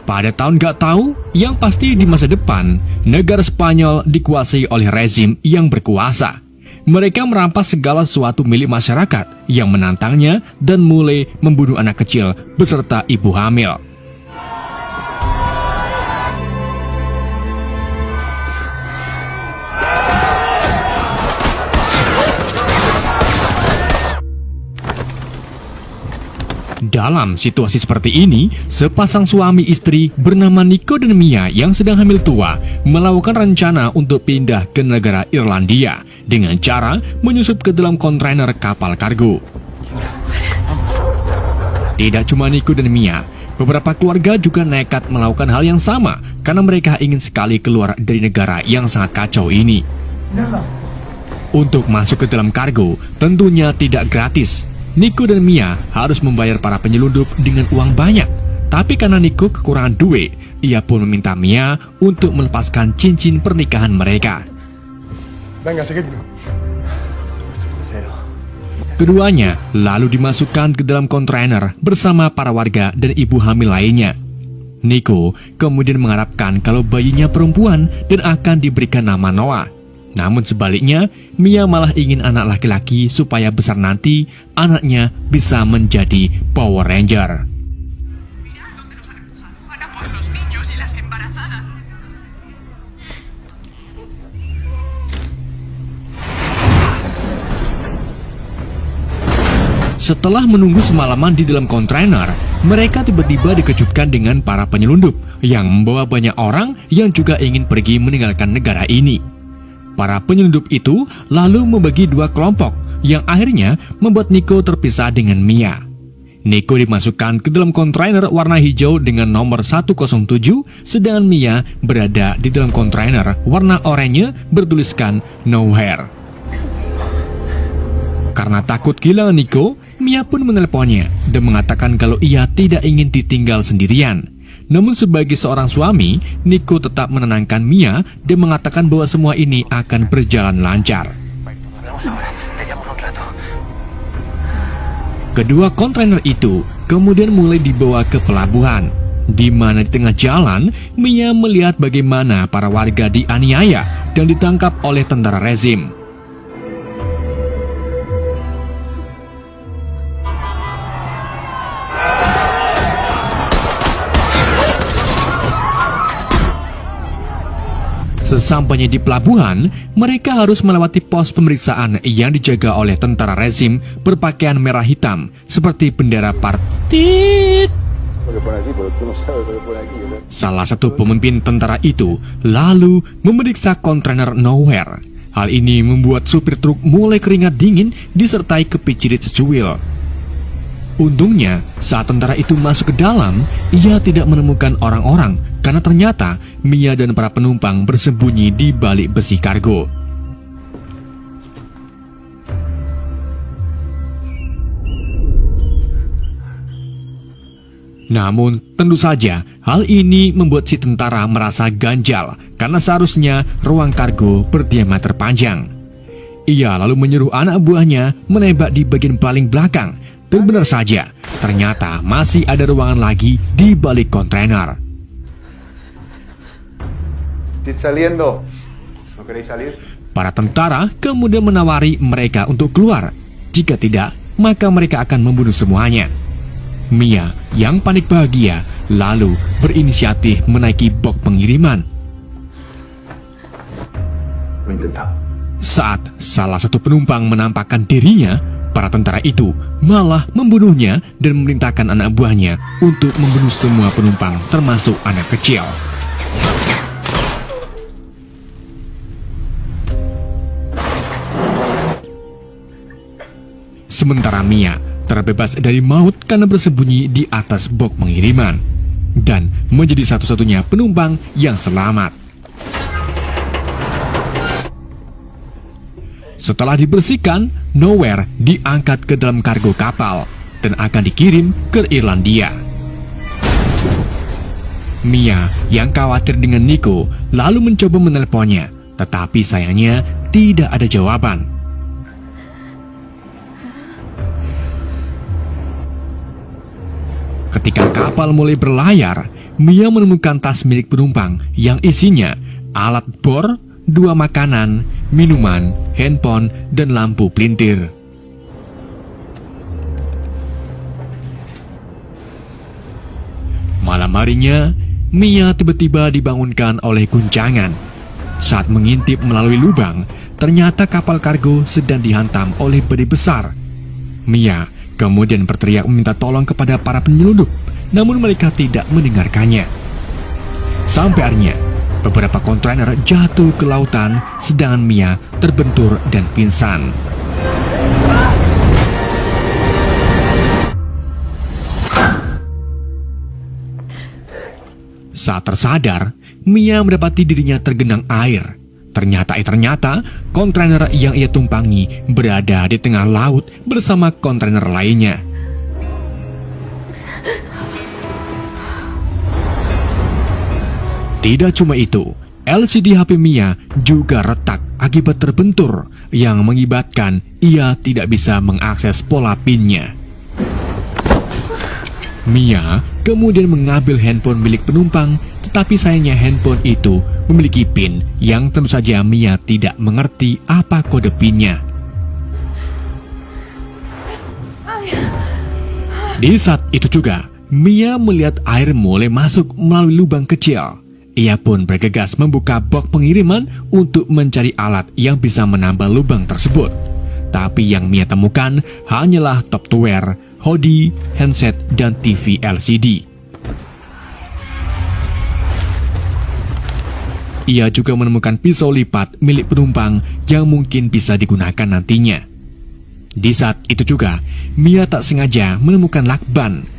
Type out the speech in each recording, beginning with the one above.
Pada tahun gak tahu, yang pasti di masa depan, negara Spanyol dikuasai oleh rezim yang berkuasa. Mereka merampas segala sesuatu milik masyarakat yang menantangnya dan mulai membunuh anak kecil beserta ibu hamil. Dalam situasi seperti ini, sepasang suami istri bernama Nico dan Mia yang sedang hamil tua melakukan rencana untuk pindah ke negara Irlandia dengan cara menyusup ke dalam kontainer kapal kargo. Tidak cuma Nico dan Mia, beberapa keluarga juga nekat melakukan hal yang sama karena mereka ingin sekali keluar dari negara yang sangat kacau ini. Untuk masuk ke dalam kargo tentunya tidak gratis. Nico dan Mia harus membayar para penyelundup dengan uang banyak. Tapi karena Nico kekurangan duit, ia pun meminta Mia untuk melepaskan cincin pernikahan mereka. Keduanya lalu dimasukkan ke dalam kontainer bersama para warga dan ibu hamil lainnya. Nico kemudian mengharapkan kalau bayinya perempuan dan akan diberikan nama Noah. Namun sebaliknya, Mia malah ingin anak laki-laki supaya besar nanti anaknya bisa menjadi Power Ranger. Setelah menunggu semalaman di dalam kontainer, mereka tiba-tiba dikejutkan dengan para penyelundup yang membawa banyak orang yang juga ingin pergi meninggalkan negara ini. Para penyelundup itu lalu membagi dua kelompok yang akhirnya membuat Nico terpisah dengan Mia. Nico dimasukkan ke dalam kontainer warna hijau dengan nomor 107, sedangkan Mia berada di dalam kontainer warna oranye bertuliskan Nowhere. Karena takut kehilangan Nico, Mia pun menelponnya dan mengatakan kalau ia tidak ingin ditinggal sendirian. Namun sebagai seorang suami, Nico tetap menenangkan Mia dan mengatakan bahwa semua ini akan berjalan lancar. Kedua kontainer itu kemudian mulai dibawa ke pelabuhan, di mana di tengah jalan, Mia melihat bagaimana para warga dianiaya dan ditangkap oleh tentara rezim. Sesampainya di pelabuhan, mereka harus melewati pos pemeriksaan yang dijaga oleh tentara rezim berpakaian merah hitam seperti bendera partit. Salah satu pemimpin tentara itu lalu memeriksa kontainer Nowhere. Hal ini membuat supir truk mulai keringat dingin disertai kepicirit secuil. Untungnya, saat tentara itu masuk ke dalam, ia tidak menemukan orang-orang karena ternyata Mia dan para penumpang bersembunyi di balik besi kargo. Namun, tentu saja hal ini membuat si tentara merasa ganjal karena seharusnya ruang kargo berdiameter panjang. Ia lalu menyuruh anak buahnya menembak di bagian paling belakang. Dan benar saja, ternyata masih ada ruangan lagi di balik kontainer. Para tentara kemudian menawari mereka untuk keluar. Jika tidak, maka mereka akan membunuh semuanya. Mia yang panik bahagia lalu berinisiatif menaiki box pengiriman. Saat salah satu penumpang menampakkan dirinya, para tentara itu malah membunuhnya dan memerintahkan anak buahnya untuk membunuh semua penumpang termasuk anak kecil. Sementara Mia terbebas dari maut karena bersembunyi di atas box pengiriman dan menjadi satu-satunya penumpang yang selamat. Setelah dibersihkan, Nowhere diangkat ke dalam kargo kapal dan akan dikirim ke Irlandia. Mia yang khawatir dengan Nico lalu mencoba menelponnya, tetapi sayangnya tidak ada jawaban. Ketika kapal mulai berlayar, Mia menemukan tas milik penumpang yang isinya alat bor, 2 makanan, minuman, handphone, dan lampu pelintir. Malam harinya, Mia tiba-tiba dibangunkan oleh guncangan. Saat mengintip melalui lubang, ternyata kapal kargo sedang dihantam oleh badai besar. Mia kemudian berteriak meminta tolong kepada para penyelundup, namun mereka tidak mendengarkannya. Sampai akhirnya, beberapa kontainer jatuh ke lautan, sedangkan Mia terbentur dan pingsan. Saat tersadar, Mia mendapati dirinya tergenang air. Ternyata kontainer yang ia tumpangi berada di tengah laut bersama kontainer lainnya. Tidak cuma itu, LCD HP Mia juga retak akibat terbentur yang mengakibatkan ia tidak bisa mengakses pola PIN-nya. Mia kemudian mengambil handphone milik penumpang, tetapi sayangnya handphone itu memiliki PIN yang tentu saja Mia tidak mengerti apa kode PIN-nya. Di saat itu juga, Mia melihat air mulai masuk melalui lubang kecil. Ia pun bergegas membuka box pengiriman untuk mencari alat yang bisa menambal lubang tersebut. Tapi yang Mia temukan hanyalah Tupperware, hoodie, handset, dan TV LCD. Ia juga menemukan pisau lipat milik penumpang yang mungkin bisa digunakan nantinya. Di saat itu juga, Mia tak sengaja menemukan lakban.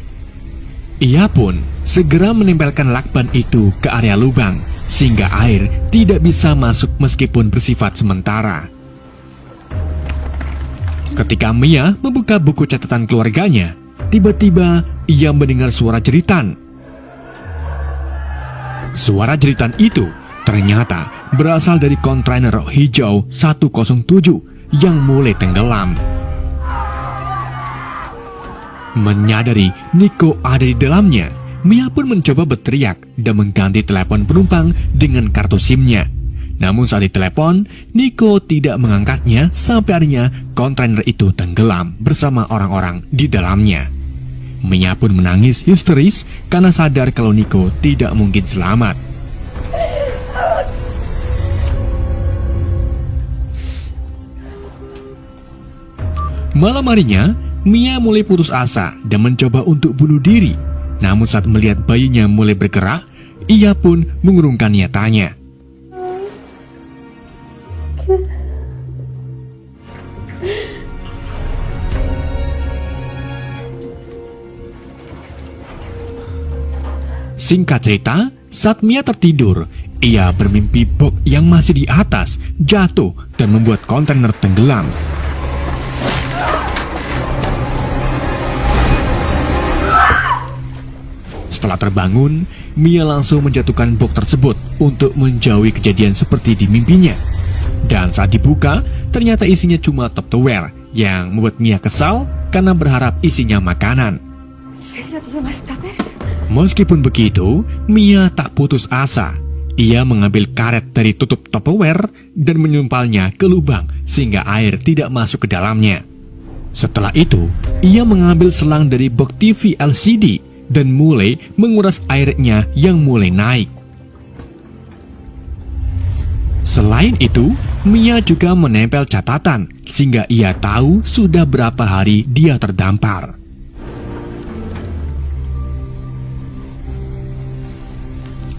Ia pun segera menempelkan lakban itu ke area lubang, sehingga air tidak bisa masuk meskipun bersifat sementara. Ketika Mia membuka buku catatan keluarganya, tiba-tiba ia mendengar suara jeritan. Suara jeritan itu ternyata berasal dari kontainer hijau 107 yang mulai tenggelam. Menyadari Nico ada di dalamnya, Mia pun mencoba berteriak dan mengganti telepon penumpang dengan kartu SIM-nya. Namun saat ditelepon, Nico tidak mengangkatnya sampai akhirnya kontainer itu tenggelam bersama orang-orang di dalamnya. Mia pun menangis histeris karena sadar kalau Nico tidak mungkin selamat. Malam harinya, Mia mulai putus asa dan mencoba untuk bunuh diri. Namun saat melihat bayinya mulai bergerak, ia pun mengurungkan niatannya. Singkat cerita, saat Mia tertidur, ia bermimpi box yang masih di atas jatuh dan membuat kontainer tenggelam. Setelah terbangun, Mia langsung menjatuhkan box tersebut untuk menjauhi kejadian seperti di mimpinya. Dan saat dibuka, ternyata isinya cuma Tupperware yang membuat Mia kesal karena berharap isinya makanan. Meskipun begitu, Mia tak putus asa. Ia mengambil karet dari tutup Tupperware dan menyumpalnya ke lubang sehingga air tidak masuk ke dalamnya. Setelah itu, ia mengambil selang dari box TV LCD dan mulai menguras airnya yang mulai naik. Selain itu, Mia juga menempel catatan sehingga ia tahu sudah berapa hari dia terdampar.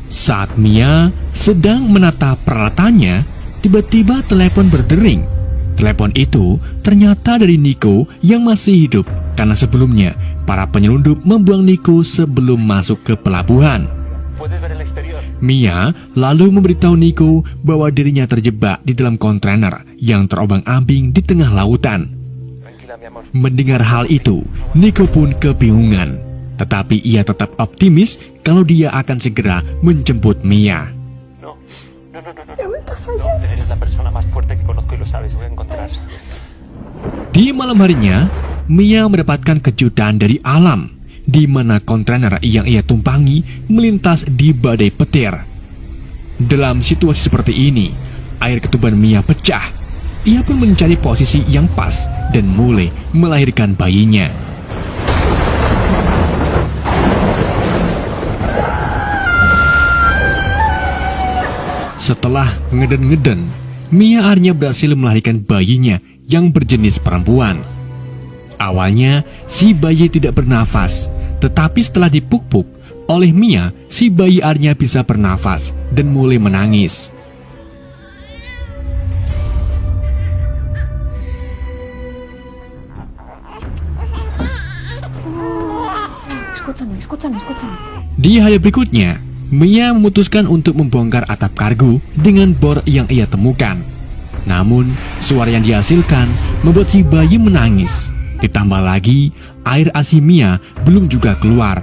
Saat Mia sedang menata peralatannya, tiba-tiba telepon berdering. Telepon itu ternyata dari Nico yang masih hidup karena sebelumnya para penyelundup membuang Nico sebelum masuk ke pelabuhan. Mia lalu memberitahu Nico bahwa dirinya terjebak di dalam kontainer yang terombang-ambing di tengah lautan. Mendengar hal itu, Nico pun kebingungan. Tetapi ia tetap optimis kalau dia akan segera menjemput Mia. Di malam harinya, Mia mendapatkan kejutan dari alam. di mana kontainer yang ia tumpangi melintas di badai petir. Dalam situasi seperti ini, air ketuban Mia pecah. Ia pun mencari posisi yang pas dan mulai melahirkan bayinya. Setelah ngeden-ngeden, Mia akhirnya berhasil melahirkan bayinya yang berjenis perempuan. Awalnya, si bayi tidak bernafas, tetapi setelah dipuk-puk oleh Mia, si bayi akhirnya bisa bernafas dan mulai menangis. Di hari berikutnya, Mia memutuskan untuk membongkar atap kargo dengan bor yang ia temukan. Namun, suara yang dihasilkan membuat si bayi menangis. Ditambah lagi, air ASI Mia belum juga keluar.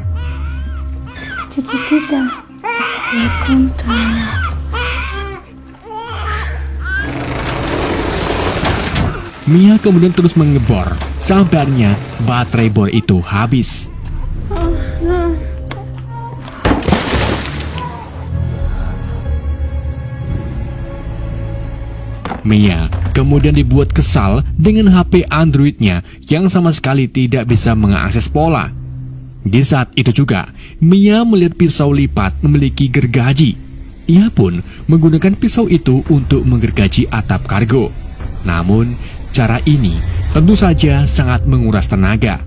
Mia kemudian terus mengebor sampai akhirnya baterai bor itu habis. Mia kemudian dibuat kesal dengan HP Android-nya yang sama sekali tidak bisa mengakses pola. Di saat itu juga, Mia melihat pisau lipat memiliki gergaji. Ia pun menggunakan pisau itu untuk menggergaji atap kargo. Namun, cara ini tentu saja sangat menguras tenaga.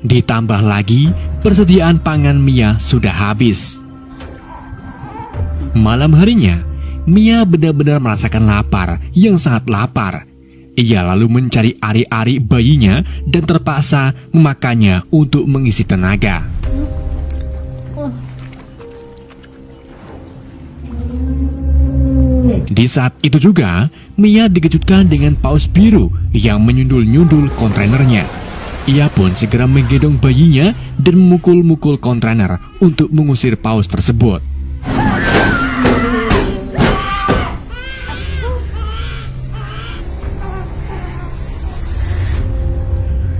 Ditambah lagi, persediaan pangan Mia sudah habis. Malam harinya, Mia benar-benar merasakan lapar yang sangat lapar. Ia lalu mencari ari-ari bayinya dan terpaksa memakannya untuk mengisi tenaga. Di saat itu juga, Mia dikejutkan dengan paus biru yang menyundul-nyundul kontainernya. Ia pun segera menggendong bayinya dan memukul-mukul kontainer untuk mengusir paus tersebut.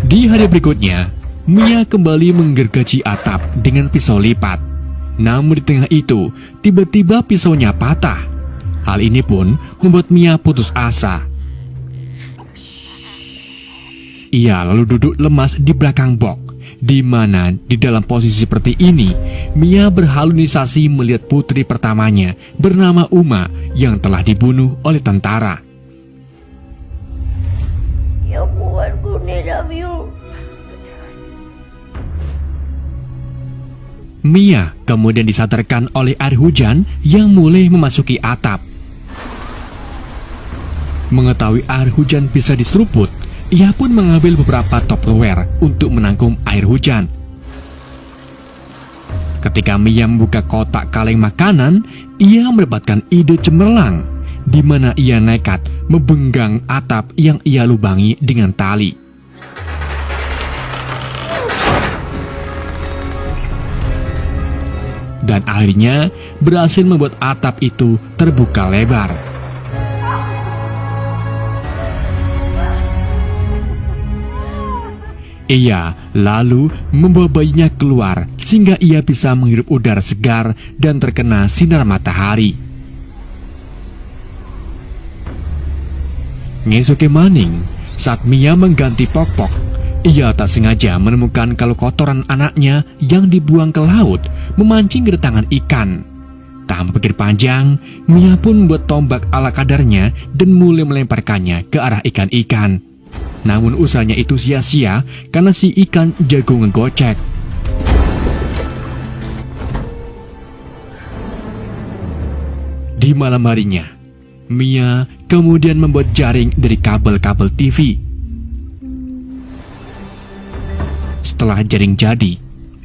Di hari berikutnya, Mia kembali menggergaji atap dengan pisau lipat. Namun di tengah itu, tiba-tiba pisaunya patah. Hal ini pun membuat Mia putus asa. Ia lalu duduk lemas di belakang box, di mana di dalam posisi seperti ini, Mia berhalusinasi melihat putri pertamanya bernama Uma yang telah dibunuh oleh tentara. Mia kemudian disadarkan oleh air hujan yang mulai memasuki atap. Mengetahui air hujan bisa diseruput, ia pun mengambil beberapa Tupperware untuk menampung air hujan. Ketika Mia membuka kotak kaleng makanan, ia mendapatkan ide cemerlang, di mana ia nekat membenggang atap yang ia lubangi dengan tali. Dan akhirnya berhasil membuat atap itu terbuka lebar. Ia lalu membawa bayinya keluar sehingga ia bisa menghirup udara segar dan terkena sinar matahari. Ngesoke maning, saat Mia mengganti popok, ia tak sengaja menemukan kalau kotoran anaknya yang dibuang ke laut memancing kedatangan ikan. Tanpa pikir panjang, Mia pun membuat tombak ala kadarnya dan mulai melemparkannya ke arah ikan-ikan. Namun usahanya itu sia-sia karena si ikan jago ngegocek. Di malam harinya, Mia kemudian membuat jaring dari kabel-kabel TV. Setelah jaring jadi,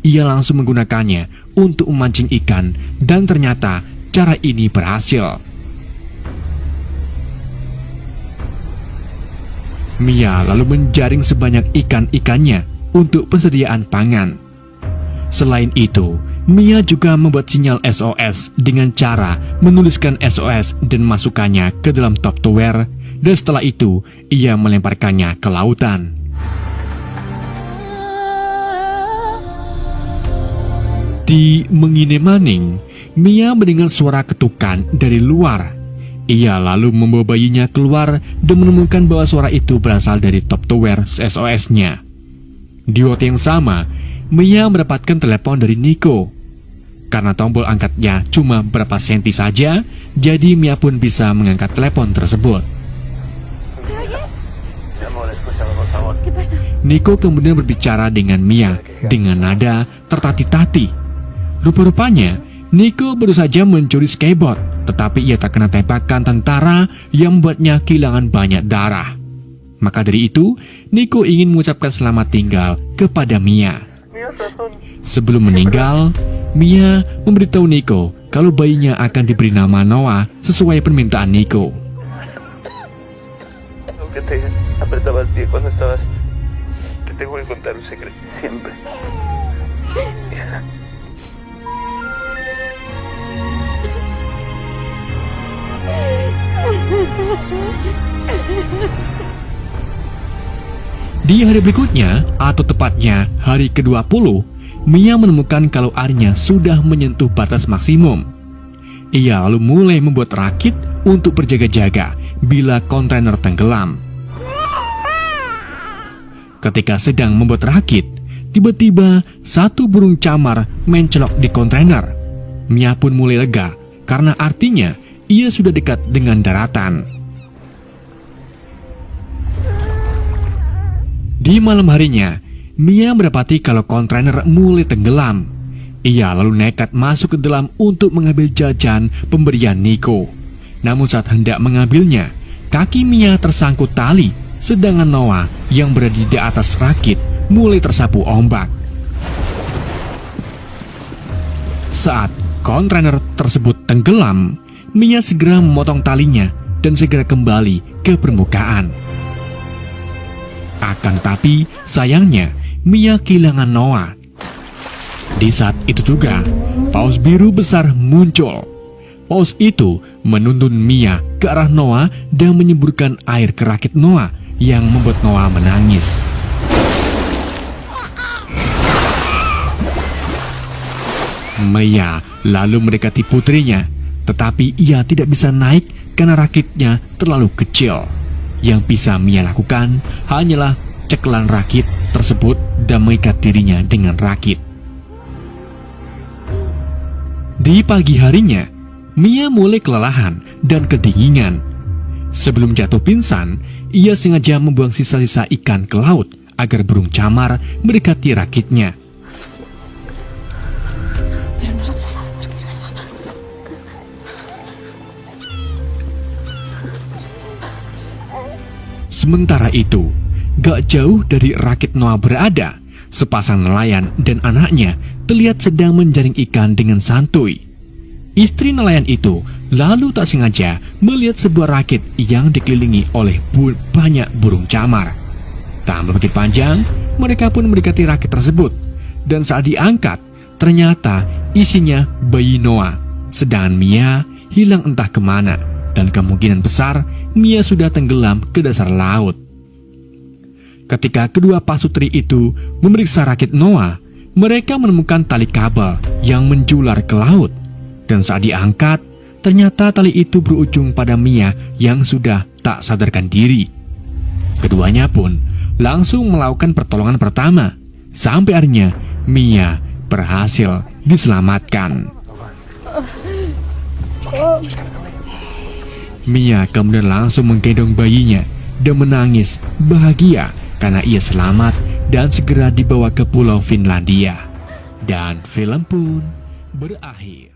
ia langsung menggunakannya untuk memancing ikan dan ternyata cara ini berhasil. Mia lalu menjaring sebanyak ikan-ikannya untuk persediaan pangan. Selain itu, Mia juga membuat sinyal SOS dengan cara menuliskan SOS dan masukkannya ke dalam Tupperware, dan setelah itu ia melemparkannya ke lautan. Di mengine-maning, Mia mendengar suara ketukan dari luar. Ia lalu membawa bayinya keluar dan menemukan bahwa suara itu berasal dari top tower SOS-nya. Di waktu yang sama, Mia mendapatkan telepon dari Nico. Karena tombol angkatnya cuma berapa senti saja, jadi Mia pun bisa mengangkat telepon tersebut. Nico kemudian berbicara dengan Mia dengan nada tertati-tati. Rupa-rupanya, Nico baru saja mencuri skateboard, tetapi ia terkena tembakan tentara yang membuatnya kehilangan banyak darah. Maka dari itu, Nico ingin mengucapkan selamat tinggal kepada Mia. Sebelum meninggal, Mia memberitahu Nico kalau bayinya akan diberi nama Noah sesuai permintaan Nico. Di hari berikutnya, atau tepatnya hari ke-20, Mia menemukan kalau airnya sudah menyentuh batas maksimum. Ia lalu mulai membuat rakit untuk berjaga-jaga bila kontainer tenggelam. Ketika sedang membuat rakit, tiba-tiba satu burung camar mencelok di kontainer. Mia pun mulai lega karena artinya ia sudah dekat dengan daratan. Di malam harinya, Mia mendapati kalau kontainer mulai tenggelam. Ia lalu nekat masuk ke dalam untuk mengambil jajan pemberian Nico. Namun saat hendak mengambilnya, kaki Mia tersangkut tali, sedangkan Noah yang berada di atas rakit mulai tersapu ombak. Saat kontainer tersebut tenggelam, Mia segera memotong talinya dan segera kembali ke permukaan. Akan tetapi, sayangnya, Mia kehilangan Noah. Di saat itu juga, paus biru besar muncul. Paus itu menuntun Mia ke arah Noah dan menyemburkan air ke rakit Noah yang membuat Noah menangis. Mia lalu mendekati putrinya, tetapi ia tidak bisa naik karena rakitnya terlalu kecil. Yang bisa Mia lakukan hanyalah ceklan rakit tersebut dan mengikat dirinya dengan rakit. Di pagi harinya, Mia mulai kelelahan dan kedinginan. Sebelum jatuh pingsan, ia sengaja membuang sisa-sisa ikan ke laut agar burung camar mendekati rakitnya. Sementara itu, gak jauh dari rakit Noah berada, sepasang nelayan dan anaknya terlihat sedang menjaring ikan dengan santuy. Istri nelayan itu lalu tak sengaja melihat sebuah rakit yang dikelilingi oleh banyak burung camar. Tak berpikir panjang, mereka pun mendekati rakit tersebut. Dan saat diangkat, ternyata isinya bayi Noah. Sedangkan Mia hilang entah kemana, dan kemungkinan besar Mia sudah tenggelam ke dasar laut. Ketika kedua pasutri itu memeriksa rakit Noah, mereka menemukan tali kabel yang menjular ke laut. Dan saat diangkat, ternyata tali itu berujung pada Mia yang sudah tak sadarkan diri. Keduanya pun langsung melakukan pertolongan pertama. Sampai akhirnya Mia berhasil diselamatkan. Mia kemudian langsung menggendong bayinya dan menangis bahagia karena ia selamat dan segera dibawa ke pulau Finlandia. Dan film pun berakhir.